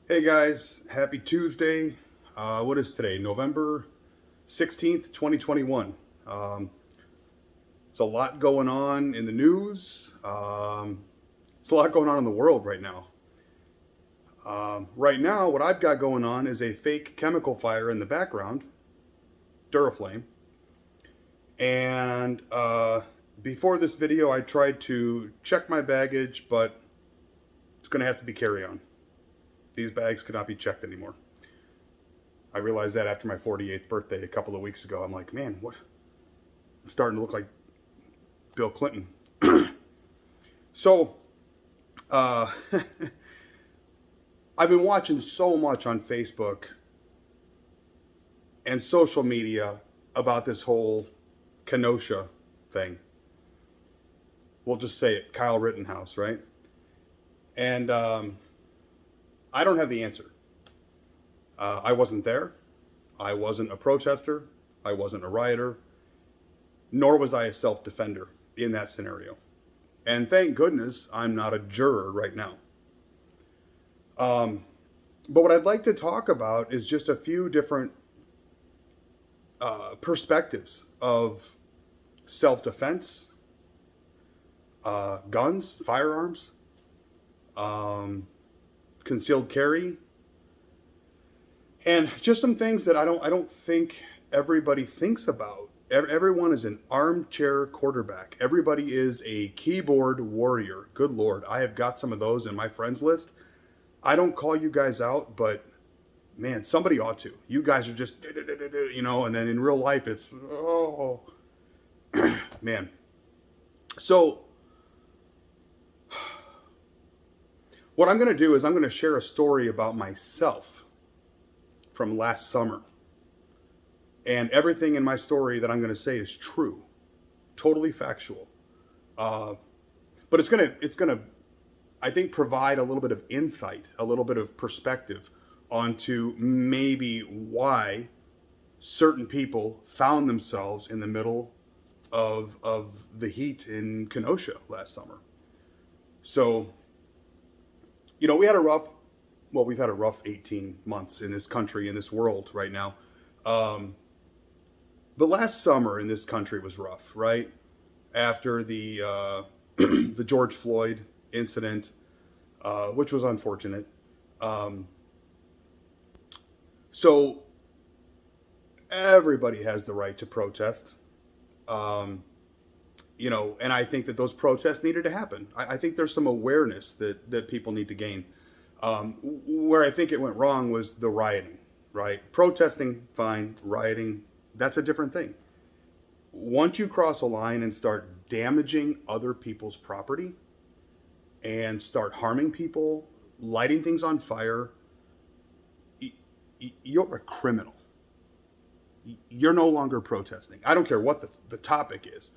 Hey guys, happy Tuesday. What is today? November 16th, 2021. Um, it's a lot going on in the news. It's a lot going on in the world right now. Right now, what I've got going on is a fake chemical fire in the background, Duraflame. And before this video, I tried to check my baggage, but it's going to have to be carry on. These bags could not be checked anymore. I realized that after my 48th birthday a couple of weeks ago. I'm like, man, what? I'm starting to look like Bill Clinton. So, uh, I've been watching so much on Facebook and social media about this whole Kenosha thing. We'll just say it, Kyle Rittenhouse, right? And I don't have the answer. I wasn't there. I wasn't a protester. I wasn't a rioter. Nor was I a self-defender in that scenario. And thank goodness I'm not a juror right now. But what I'd like to talk about is just a few different perspectives of self-defense, guns, firearms, concealed carry, and just some things that I don't think everybody thinks about. Everyone is an armchair quarterback. Everybody is a keyboard warrior. Good Lord, I have got some of those in my friends list. I don't call you guys out, but man, somebody ought to. You guys are just, and then in real life, it's, oh, man. So, what I'm going to do is I'm going to share a story about myself from last summer. And everything in my story that I'm going to say is true, totally factual. But it's gonna, I think, provide a little bit of insight, a little bit of perspective onto maybe why certain people found themselves in the middle of the heat in Kenosha last summer. So, we had a rough, well, we've had a rough 18 months in this country, in this world right now. But last summer in this country was rough, right? After the the George Floyd incident, which was unfortunate. So everybody has the right to protest. And I think that those protests needed to happen. I think there's some awareness that people need to gain. Where I think it went wrong was the rioting, right? Protesting, fine. Rioting, that's a different thing. Once you cross a line and start damaging other people's property and start harming people, lighting things on fire, you're a criminal. You're no longer protesting. I don't care what the topic is.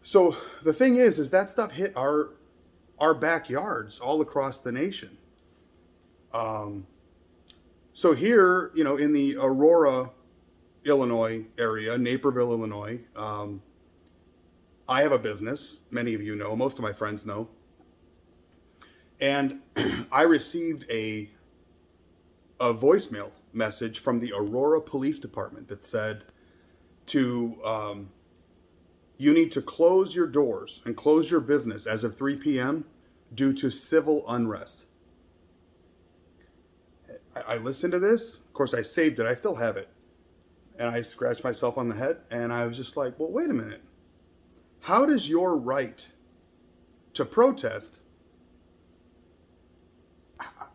So the thing is that stuff hit our backyards all across the nation. So here, in the Aurora, Illinois area, Naperville, Illinois, I have a business. Many of you know, most of my friends know. And I received a voicemail message from the Aurora Police Department that said you need to close your doors and close your business as of 3 p.m. due to civil unrest. I listened to this. Of course, I saved it. I still have it. And I scratched myself on the head. And I was just like, well, wait a minute. How does your right to protest,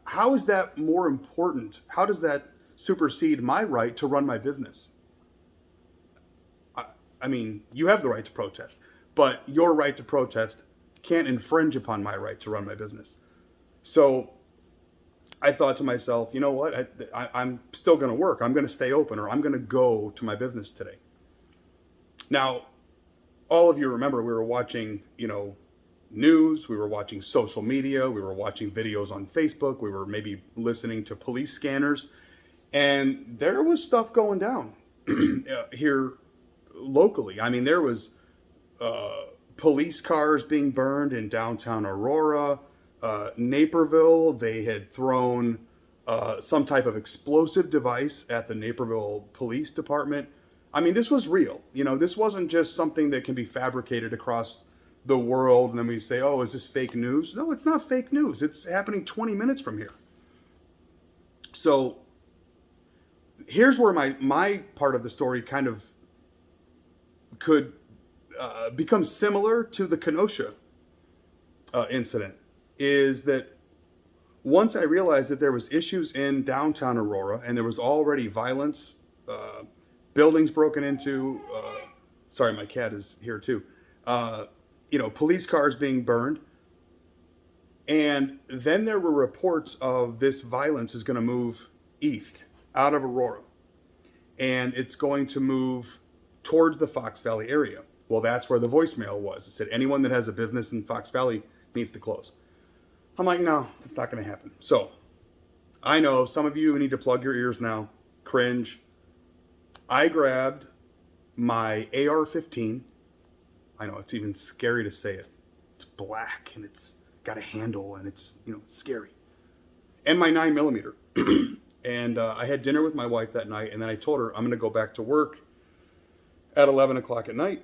how is that more important? How does that supersede my right to run my business? I mean, you have the right to protest, but your right to protest can't infringe upon my right to run my business. So I thought to myself, you know what? I'm still going to work. I'm going to stay open, or I'm going to go to my business today. Now, all of you remember we were watching, news. We were watching social media. We were watching videos on Facebook. We were maybe listening to police scanners. And there was stuff going down here locally. I mean, there was police cars being burned in downtown Aurora. Naperville. They had thrown some type of explosive device at the Naperville Police Department. I mean, this was real. You know, this wasn't just something that can be fabricated across the world and then we say, oh, is this fake news? No, it's not fake news. It's happening 20 minutes from here. So here's where my part of the story kind of could become similar to the Kenosha incident, is that once I realized that there was issues in downtown Aurora and there was already violence, buildings broken into, sorry, my cat is here too, police cars being burned. And then there were reports of this violence is going to move east out of Aurora. And it's going to move towards the Fox Valley area. Well, that's where the voicemail was. It said anyone that has a business in Fox Valley needs to close. I'm like, no, that's not going to happen. So I know some of you need to plug your ears now. Cringe. I grabbed my AR-15. I know it's even scary to say it. It's black and it's got a handle and it's, scary. And my 9mm. And I had dinner with my wife that night, and then I told her I'm going to go back to work at 11 o'clock at night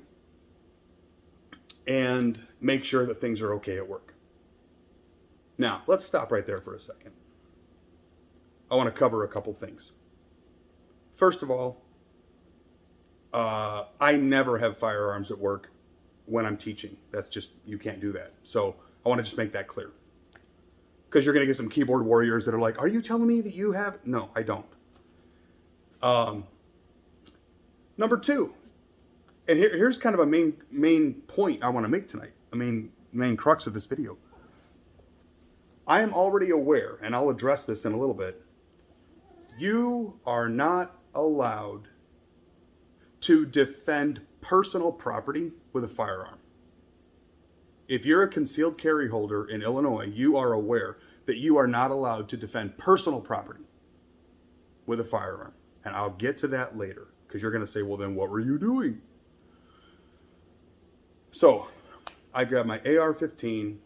and make sure that things are okay at work. Now, let's stop right there for a second. I want to cover a couple things. First of all, I never have firearms at work when I'm teaching. That's just, you can't do that. So I want to just make that clear. Because you're going to get some keyboard warriors that are like, are you telling me that you have? No, I don't. Number two, and here's kind of a main point I want to make tonight. I mean, main crux of this video. I am already aware, and I'll address this in a little bit. You are not allowed to defend personal property with a firearm. If you're a concealed carry holder in Illinois, you are aware that you are not allowed to defend personal property with a firearm. And I'll get to that later, because you're going to say, well, then what were you doing? So I grabbed my AR-15,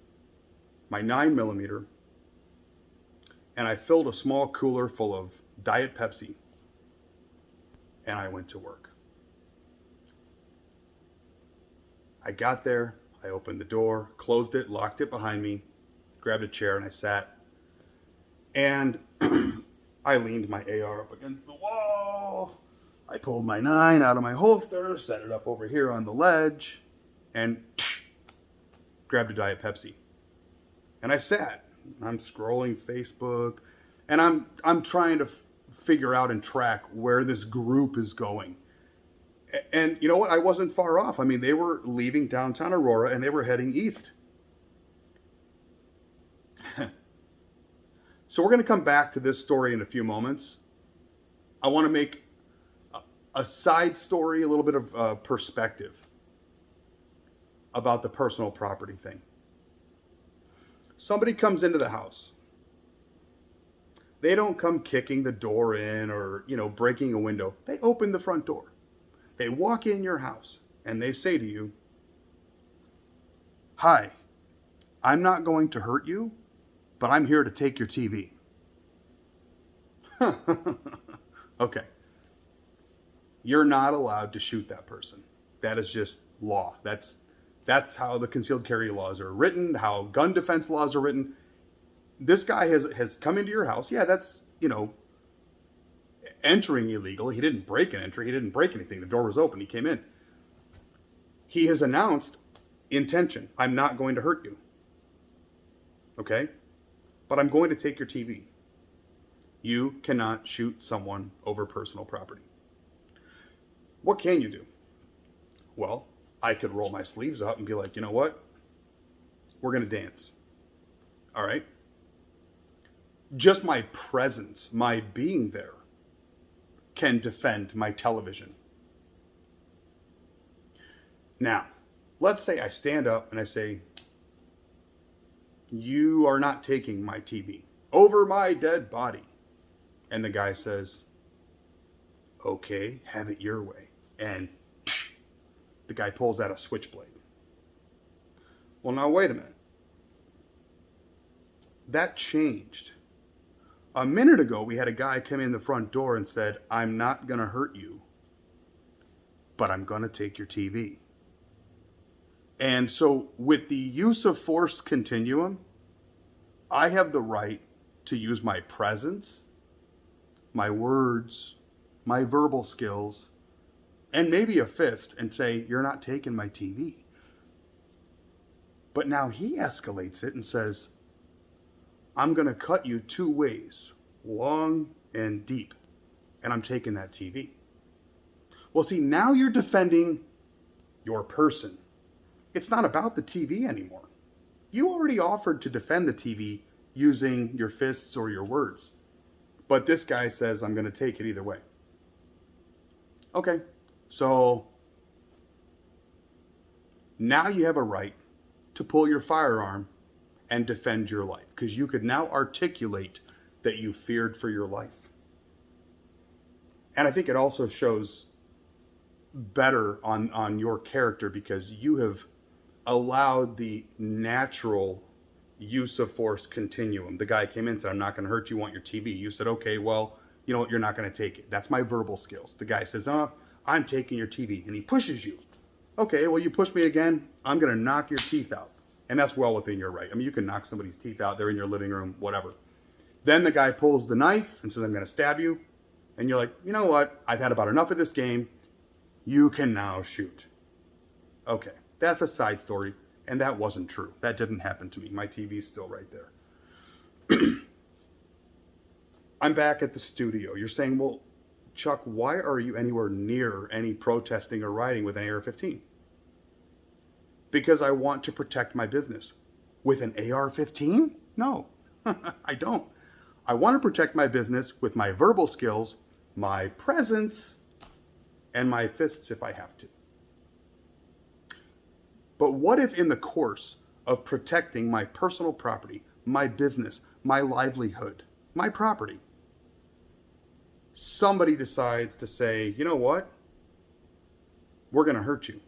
my 9mm, and I filled a small cooler full of Diet Pepsi, and I went to work. I got there, I opened the door, closed it, locked it behind me, grabbed a chair, and I sat. And I leaned my AR up against the wall. I pulled my 9 out of my holster, set it up over here on the ledge, and grabbed a Diet Pepsi. And I sat. I'm scrolling Facebook, and I'm trying to figure out and track where this group is going. And you know what? I wasn't far off. I mean, they were leaving downtown Aurora, and they were heading east. So we're going to come back to this story in a few moments. I want to make a side story, a little bit of perspective about the personal property thing. Somebody comes into the house. They don't come kicking the door in or, breaking a window. They open the front door. They walk in your house and they say to you, "Hi, I'm not going to hurt you, but I'm here to take your TV." Okay. You're not allowed to shoot that person. That is just law. That's how the concealed carry laws are written, how gun defense laws are written. This guy has come into your house. Yeah, that's, entering illegal. He didn't break an entry. He didn't break anything. The door was open. He came in. He has announced intention. I'm not going to hurt you. Okay? But I'm going to take your TV. You cannot shoot someone over personal property. What can you do? Well, I could roll my sleeves up and be like, you know what? We're going to dance. All right? Just my presence, my being there, can defend my television. Now, let's say I stand up and I say, "You are not taking my TV over my dead body." And the guy says, "Okay, have it your way." And the guy pulls out a switchblade. Well, now wait a minute. that changed. A minute ago, we had a guy come in the front door and said, I'm not going to hurt you, but I'm going to take your TV. And so with the use of force continuum, I have the right to use my presence, my words, my verbal skills, and maybe a fist and say, you're not taking my TV. But now he escalates it and says, I'm going to cut you 2 ways, long and deep, and I'm taking that TV. Well, see, now you're defending your person. It's not about the TV anymore. You already offered to defend the TV using your fists or your words. But this guy says, I'm going to take it either way. Okay, so now you have a right to pull your firearm and defend your life, because you could now articulate that you feared for your life. And I think it also shows better on your character, because you have allowed the natural use of force continuum. The guy came in and said, I'm not going to hurt you, want your TV. You said, okay, well, you know what, you're not going to take it. That's my verbal skills. The guy says, I'm taking your TV, and he pushes you. Okay, well, you push me again, I'm going to knock your teeth out. And that's well within your right. I mean, you can knock somebody's teeth out. They're in your living room, whatever. Then the guy pulls the knife and says, I'm going to stab you. And you're like, you know what? I've had about enough of this game. You can now shoot. Okay, that's a side story. And that wasn't true. That didn't happen to me. My TV's still right there. I'm back at the studio. You're saying, well, Chuck, why are you anywhere near any protesting or rioting with an AR-15? Because I want to protect my business. With an AR-15? No, I don't. I want to protect my business with my verbal skills, my presence, and my fists if I have to. But what if in the course of protecting my personal property, my business, my livelihood, my property, somebody decides to say, you know what? We're going to hurt you.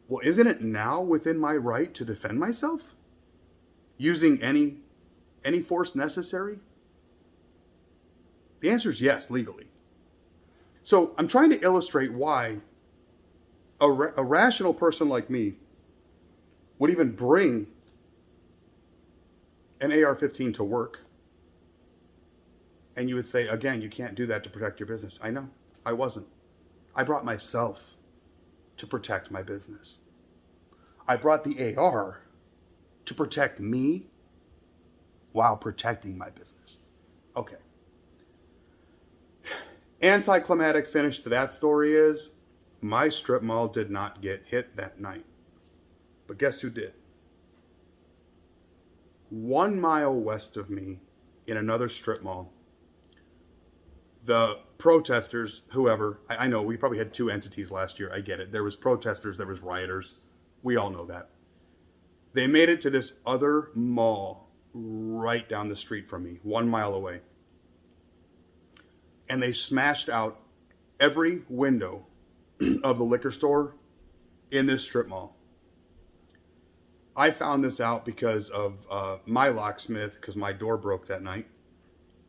Well, isn't it now within my right to defend myself? Using any force necessary? The answer is yes, legally. So I'm trying to illustrate why a rational person like me would even bring an AR-15 to work. And you would say, again, you can't do that to protect your business. I know, I wasn't. I brought myself to protect my business. I brought the AR to protect me while protecting my business. Okay. Anticlimactic finish to that story is my strip mall did not get hit that night. But guess who did? 1 mile west of me in another strip mall, the protesters, whoever, I know we probably had 2 entities last year. I get it. There was protesters, there was rioters. We all know that. They made it to this other mall right down the street from me, 1 mile away. And they smashed out every window of the liquor store in this strip mall. I found this out because of my locksmith, because my door broke that night.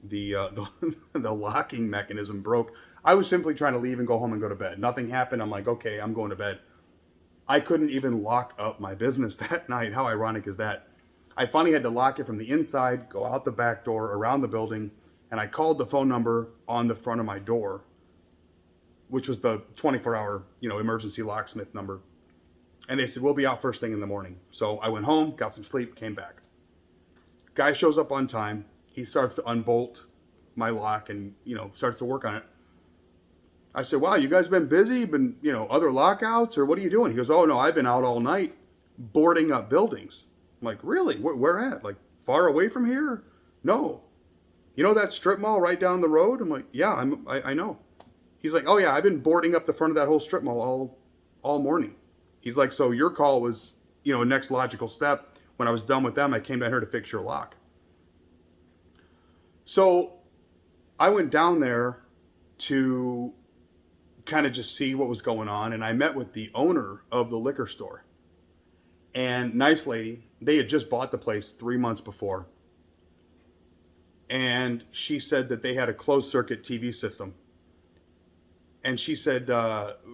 The locking mechanism broke. I was simply trying to leave and go home and go to bed. Nothing happened. I'm like, okay, I'm going to bed. I couldn't even lock up my business that night. How ironic is that? I finally had to lock it from the inside, go out the back door, around the building, and I called the phone number on the front of my door, which was the 24-hour, emergency locksmith number. And they said, we'll be out first thing in the morning. So I went home, got some sleep, came back. Guy shows up on time. He starts to unbolt my lock and, starts to work on it. I said, wow, you guys been busy? Been, other lockouts, or what are you doing? He goes, oh no, I've been out all night boarding up buildings. I'm like, really? Where at? Like far away from here? No. You know that strip mall right down the road? I'm like, yeah, I know. He's like, oh yeah, I've been boarding up the front of that whole strip mall all morning. He's like, so your call was, next logical step. When I was done with them, I came down here to fix your lock. So I went down there to kind of just see what was going on. And I met with the owner of the liquor store. And nice lady, they had just bought the place 3 months before. And she said that they had a closed circuit TV system. And she said,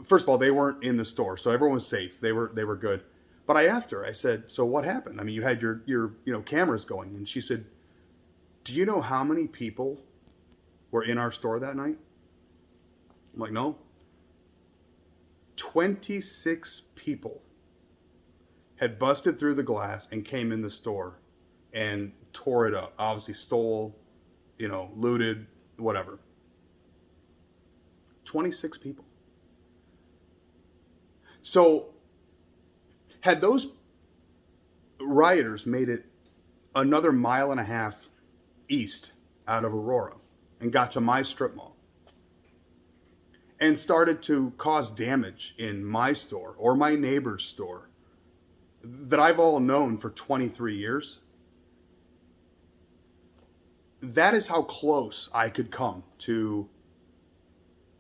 first of all, they weren't in the store, so everyone was safe. They were good. But I asked her, I said, so what happened? I mean, you had your cameras going. And she said, do you know how many people were in our store that night? I'm like, no. 26 people had busted through the glass and came in the store and tore it up. Obviously stole, looted, whatever. 26 people. So had those rioters made it another 1.5 miles east out of Aurora and got to my strip mall and started to cause damage in my store or my neighbor's store that I've all known for 23 years, that is how close I could come to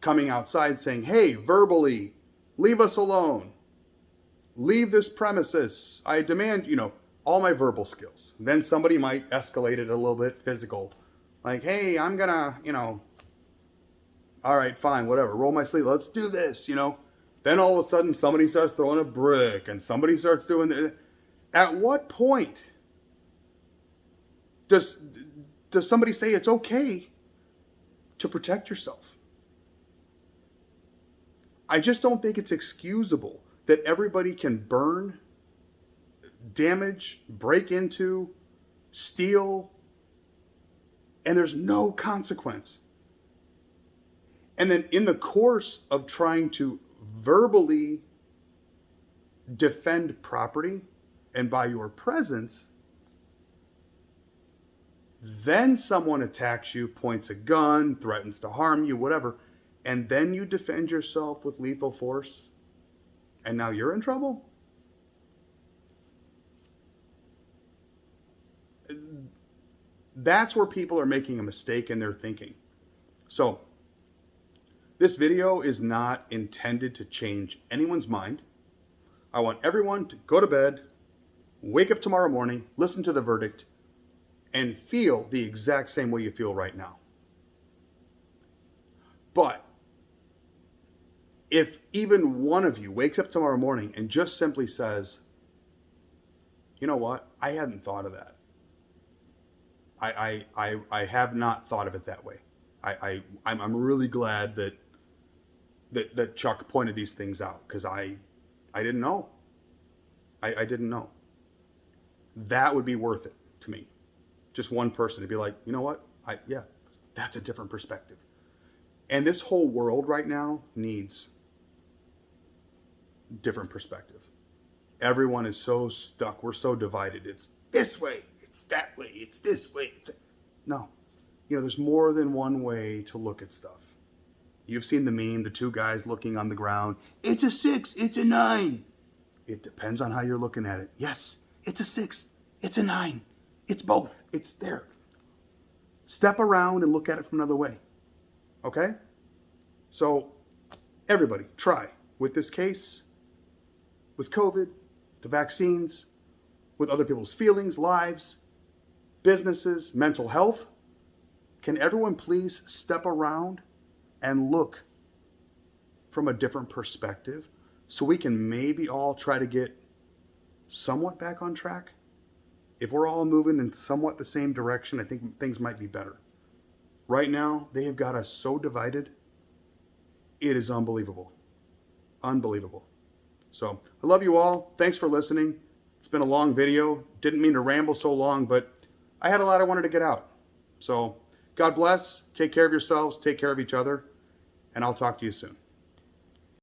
coming outside saying, hey, verbally, leave us alone. Leave this premises. I demand, all my verbal skills. Then somebody might escalate it a little bit physical. Like, hey, I'm gonna, all right, fine, whatever. Roll my sleeve. Let's do this, Then all of a sudden somebody starts throwing a brick and somebody starts doing it. At what point does somebody say it's okay to protect yourself? I just don't think it's excusable that everybody can burn, damage, break into, steal, and there's no consequence. And then in the course of trying to verbally defend property and by your presence, then someone attacks you, points a gun, threatens to harm you, whatever, and then you defend yourself with lethal force, and now you're in trouble? That's where people are making a mistake in their thinking. So, this video is not intended to change anyone's mind. I want everyone to go to bed, wake up tomorrow morning, listen to the verdict, and feel the exact same way you feel right now. But if even one of you wakes up tomorrow morning and just simply says, you know what, I hadn't thought of that. I have not thought of it that way. I'm really glad that Chuck pointed these things out, because I didn't know. I didn't know. That would be worth it to me. Just one person to be like, you know what? That's a different perspective. And this whole world right now needs different perspective. Everyone is so stuck. We're so divided. It's this way. It's that way. It's this way. No. There's more than one way to look at stuff. You've seen the meme, the two guys looking on the ground. It's a 6. It's a 9. It depends on how you're looking at it. Yes, it's a 6. It's a 9. It's both. It's there. Step around and look at it from another way. Okay? So, everybody, try. With this case, with COVID, the vaccines, with other people's feelings, lives, businesses, mental health, can everyone please step around and look from a different perspective so we can maybe all try to get somewhat back on track? If we're all moving in somewhat the same direction, I think things might be better. Right now, they have got us so divided. It is unbelievable. Unbelievable. So, I love you all. Thanks for listening. It's been a long video. Didn't mean to ramble so long, but I had a lot I wanted to get out. So, God bless. Take care of yourselves. Take care of each other. And I'll talk to you soon.